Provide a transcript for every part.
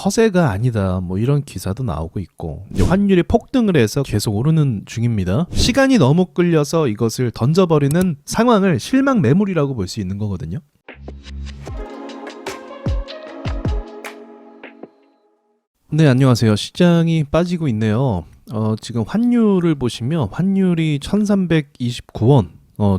허세가 아니다 뭐 이런 기사도 나오고 있고, 이제 환율이 폭등을 해서 계속 오르는 중입니다. 시간이 너무 끌려서 이것을 던져버리는 상황을 실망 매물이라고 볼 수 있는 거거든요. 네, 안녕하세요. 시장이 빠지고 있네요. 지금 환율을 보시면 환율이 1329원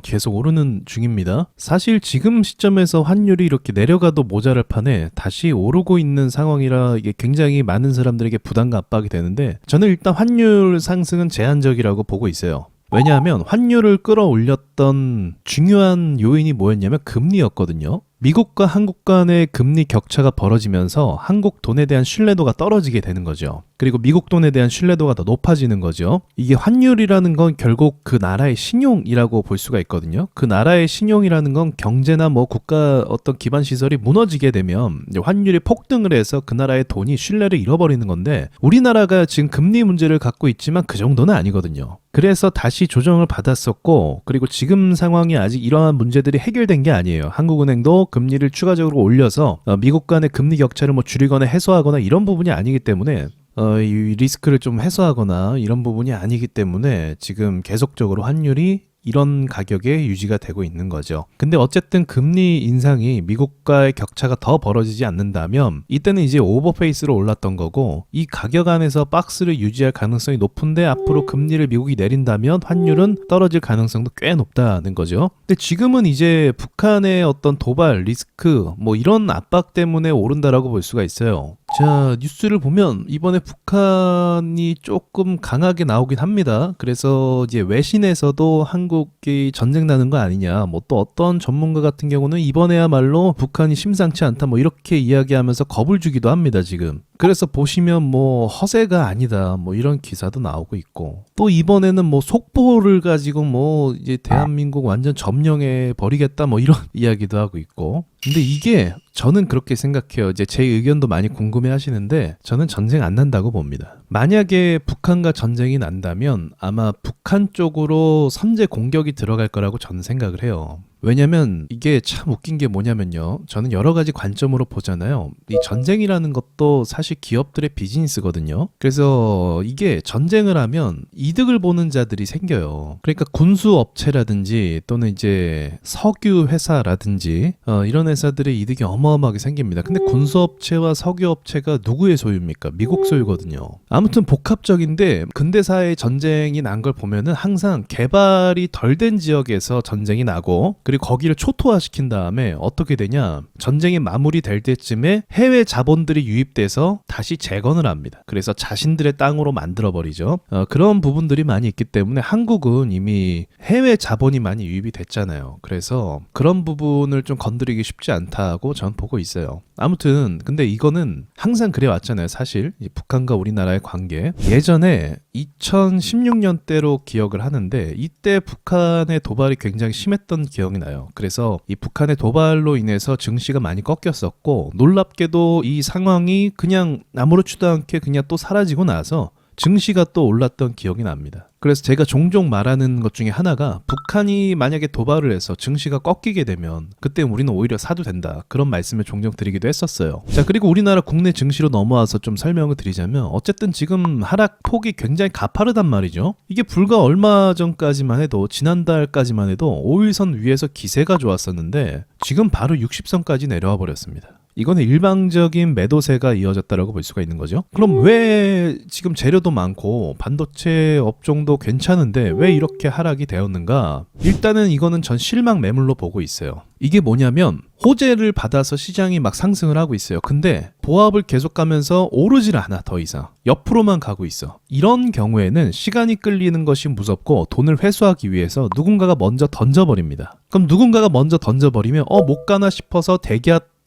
계속 오르는 중입니다. 사실 지금 시점에서 환율이 이렇게 내려가도 모자랄 판에 다시 오르고 있는 상황이라 이게 굉장히 많은 사람들에게 부담과 압박이 되는데, 저는 일단 환율 상승은 제한적이라고 보고 있어요. 왜냐하면 환율을 끌어올렸던 중요한 요인이 뭐였냐면 금리였거든요. 미국과 한국 간의 금리 격차가 벌어지면서 한국 돈에 대한 신뢰도가 떨어지게 되는 거죠. 그리고 미국 돈에 대한 신뢰도가 더 높아지는 거죠. 이게 환율이라는 건 결국 그 나라의 신용이라고 볼 수가 있거든요. 그 나라의 신용이라는 건 경제나 뭐 국가 어떤 기반 시설이 무너지게 되면 이제 환율이 폭등을 해서 그 나라의 돈이 신뢰를 잃어버리는 건데, 우리나라가 지금 금리 문제를 갖고 있지만 그 정도는 아니거든요. 그래서 다시 조정을 받았었고, 그리고 지금 상황이 아직 이러한 문제들이 해결된 게 아니에요. 한국은행도 금리를 추가적으로 올려서 미국 간의 금리 격차를 뭐 줄이거나 해소하거나 이런 부분이 아니기 때문에 이 리스크를 좀 해소하거나 이런 부분이 아니기 때문에 지금 계속적으로 환율이 이런 가격에 유지가 되고 있는 거죠. 근데 어쨌든 금리 인상이 미국과의 격차가 더 벌어지지 않는다면 이때는 이제 오버페이스로 올랐던 거고, 이 가격 안에서 박스를 유지할 가능성이 높은데 앞으로 금리를 미국이 내린다면 환율은 떨어질 가능성도 꽤 높다는 거죠. 근데 지금은 이제 북한의 어떤 도발, 리스크 뭐 이런 압박 때문에 오른다라고 볼 수가 있어요. 자, 뉴스를 보면 이번에 북한이 조금 강하게 나오긴 합니다. 그래서 이제 외신에서도 한국이 전쟁 나는 거 아니냐, 뭐 또 어떤 전문가 같은 경우는 이번에야말로 북한이 심상치 않다 뭐 이렇게 이야기하면서 겁을 주기도 합니다, 지금. 그래서 보시면 뭐 허세가 아니다 뭐 이런 기사도 나오고 있고, 또 이번에는 뭐 속보를 가지고 뭐 이제 대한민국 완전 점령해 버리겠다 뭐 이런 이야기도 하고 있고. 근데 이게 저는 그렇게 생각해요. 이제 제 의견도 많이 궁금해 하시는데, 저는 전쟁 안 난다고 봅니다. 만약에 북한과 전쟁이 난다면 아마 북한 쪽으로 선제 공격이 들어갈 거라고 저는 생각을 해요. 왜냐면 이게 참 웃긴 게 뭐냐면요, 저는 여러 가지 관점으로 보잖아요. 이 전쟁이라는 것도 사실 기업들의 비즈니스거든요. 그래서 이게 전쟁을 하면 이득을 보는 자들이 생겨요. 그러니까 군수업체라든지 또는 이제 석유 회사라든지 이런 회사들의 이득이 어마어마하게 생깁니다. 근데 군수업체와 석유업체가 누구의 소유입니까? 미국 소유거든요. 아무튼 복합적인데, 근대사의 전쟁이 난 걸 보면은 항상 개발이 덜 된 지역에서 전쟁이 나고, 그리고 거기를 초토화시킨 다음에 어떻게 되냐, 전쟁이 마무리될 때쯤에 해외 자본들이 유입돼서 다시 재건을 합니다. 그래서 자신들의 땅으로 만들어버리죠. 그런 부분들이 많이 있기 때문에 한국은 이미 해외 자본이 많이 유입이 됐잖아요. 그래서 그런 부분을 좀 건드리기 쉽지 않다고 전 보고 있어요. 아무튼 근데 이거는 항상 그래 왔잖아요. 사실 이 북한과 우리나라의 관계, 예전에 2016년대로 기억을 하는데 이때 북한의 도발이 굉장히 심했던 기억이 나요. 그래서 이 북한의 도발로 인해서 증시가 많이 꺾였었고, 놀랍게도 이 상황이 그냥 아무렇지도 않게 그냥 또 사라지고 나서 증시가 또 올랐던 기억이 납니다. 그래서 제가 종종 말하는 것 중에 하나가, 북한이 만약에 도발을 해서 증시가 꺾이게 되면 그때 우리는 오히려 사도 된다, 그런 말씀을 종종 드리기도 했었어요. 자, 그리고 우리나라 국내 증시로 넘어와서 좀 설명을 드리자면, 어쨌든 지금 하락폭이 굉장히 가파르단 말이죠. 이게 불과 얼마 전까지만 해도, 지난달까지만 해도 5일선 위에서 기세가 좋았었는데 지금 바로 60선까지 내려와 버렸습니다. 이거는 일방적인 매도세가 이어졌다라고 볼 수가 있는 거죠. 그럼 왜 지금 재료도 많고 반도체 업종도 괜찮은데 왜 이렇게 하락이 되었는가? 일단은 이거는 전 실망 매물로 보고 있어요. 이게 뭐냐면, 호재를 받아서 시장이 막 상승을 하고 있어요. 근데 보합을 계속 가면서 오르질 않아. 더 이상 옆으로만 가고 있어. 이런 경우에는 시간이 끌리는 것이 무섭고, 돈을 회수하기 위해서 누군가가 먼저 던져버립니다. 그럼 누군가가 먼저 던져버리면 못 가나 싶어서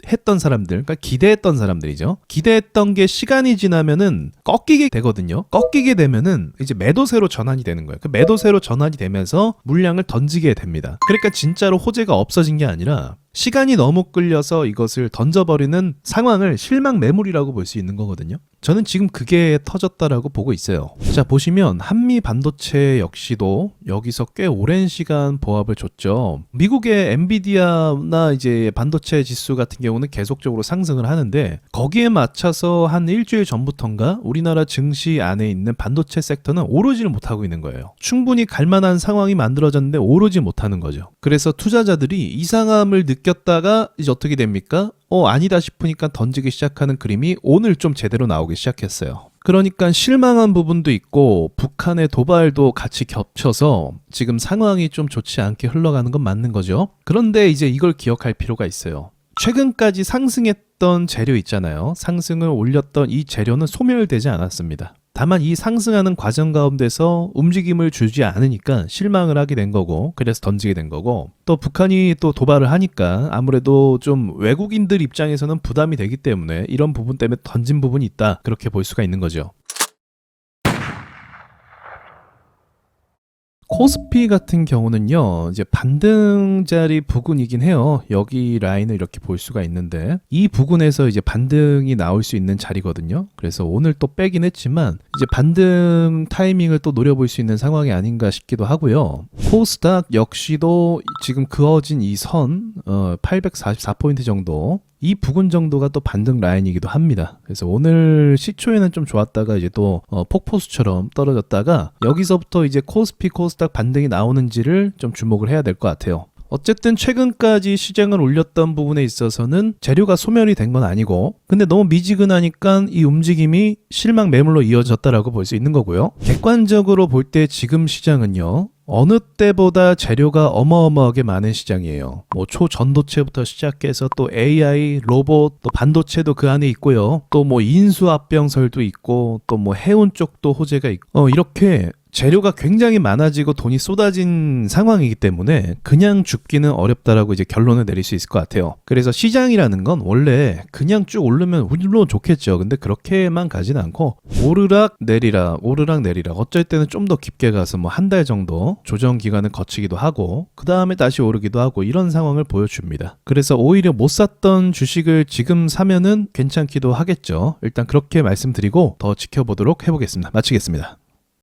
했던 사람들, 그러니까 기대했던 사람들이죠. 기대했던 게 시간이 지나면은 꺾이게 되거든요. 꺾이게 되면은 이제 매도세로 전환이 되는 거예요. 그 매도세로 전환이 되면서 물량을 던지게 됩니다. 그러니까 진짜로 호재가 없어진 게 아니라 시간이 너무 끌려서 이것을 던져버리는 상황을 실망 매물이라고 볼 수 있는 거거든요. 저는 지금 그게 터졌다라고 보고 있어요. 자, 보시면 한미 반도체 역시도 여기서 꽤 오랜 시간 보합을 줬죠. 미국의 엔비디아나 이제 반도체 지수 같은 경우는 계속적으로 상승을 하는데 거기에 맞춰서 한 일주일 전부터인가 우리나라 증시 안에 있는 반도체 섹터는 오르지를 못하고 있는 거예요. 충분히 갈만한 상황이 만들어졌는데 오르지 못하는 거죠. 그래서 투자자들이 이상함을 느꼈다가 이제 어떻게 됩니까? 아니다 싶으니까 던지기 시작하는 그림이 오늘 좀 제대로 나오기 시작했어요. 그러니까 실망한 부분도 있고 북한의 도발도 같이 겹쳐서 지금 상황이 좀 좋지 않게 흘러가는 건 맞는 거죠. 그런데 이제 이걸 기억할 필요가 있어요. 최근까지 상승했던 재료 있잖아요. 상승을 올렸던 이 재료는 소멸되지 않았습니다. 다만 이 상승하는 과정 가운데서 움직임을 주지 않으니까 실망을 하게 된 거고, 그래서 던지게 된 거고, 또 북한이 또 도발을 하니까 아무래도 좀 외국인들 입장에서는 부담이 되기 때문에 이런 부분 때문에 던진 부분이 있다, 그렇게 볼 수가 있는 거죠. 코스피 같은 경우는요, 이제 반등자리 부근이긴 해요. 여기 라인을 이렇게 볼 수가 있는데 이 부근에서 이제 반등이 나올 수 있는 자리거든요. 그래서 오늘 또 빼긴 했지만 이제 반등 타이밍을 또 노려볼 수 있는 상황이 아닌가 싶기도 하고요. 코스닥 역시도 지금 그어진 이 선 844포인트 정도, 이 부근 정도가 또 반등 라인이기도 합니다. 그래서 오늘 시초에는 좀 좋았다가 이제 또 폭포수처럼 떨어졌다가 여기서부터 이제 코스피 코스닥 반등이 나오는지를 좀 주목을 해야 될 것 같아요. 어쨌든 최근까지 시장을 올렸던 부분에 있어서는 재료가 소멸이 된 건 아니고, 근데 너무 미지근하니까 이 움직임이 실망 매물로 이어졌다라고 볼 수 있는 거고요. 객관적으로 볼 때 지금 시장은요, 어느 때보다 재료가 어마어마하게 많은 시장이에요. 뭐 초전도체부터 시작해서 또 AI, 로봇, 또 반도체도 그 안에 있고요. 또 뭐 인수합병설도 있고, 또 뭐 해운 쪽도 호재가 있고, 이렇게 재료가 굉장히 많아지고 돈이 쏟아진 상황이기 때문에 그냥 죽기는 어렵다라고 이제 결론을 내릴 수 있을 것 같아요. 그래서 시장이라는 건 원래 그냥 쭉 오르면 물론 좋겠죠. 근데 그렇게만 가진 않고 오르락 내리락 오르락 내리락, 어쩔 때는 좀 더 깊게 가서 뭐 한 달 정도 조정 기간을 거치기도 하고 그 다음에 다시 오르기도 하고, 이런 상황을 보여줍니다. 그래서 오히려 못 샀던 주식을 지금 사면은 괜찮기도 하겠죠. 일단 그렇게 말씀드리고 더 지켜보도록 해보겠습니다. 마치겠습니다.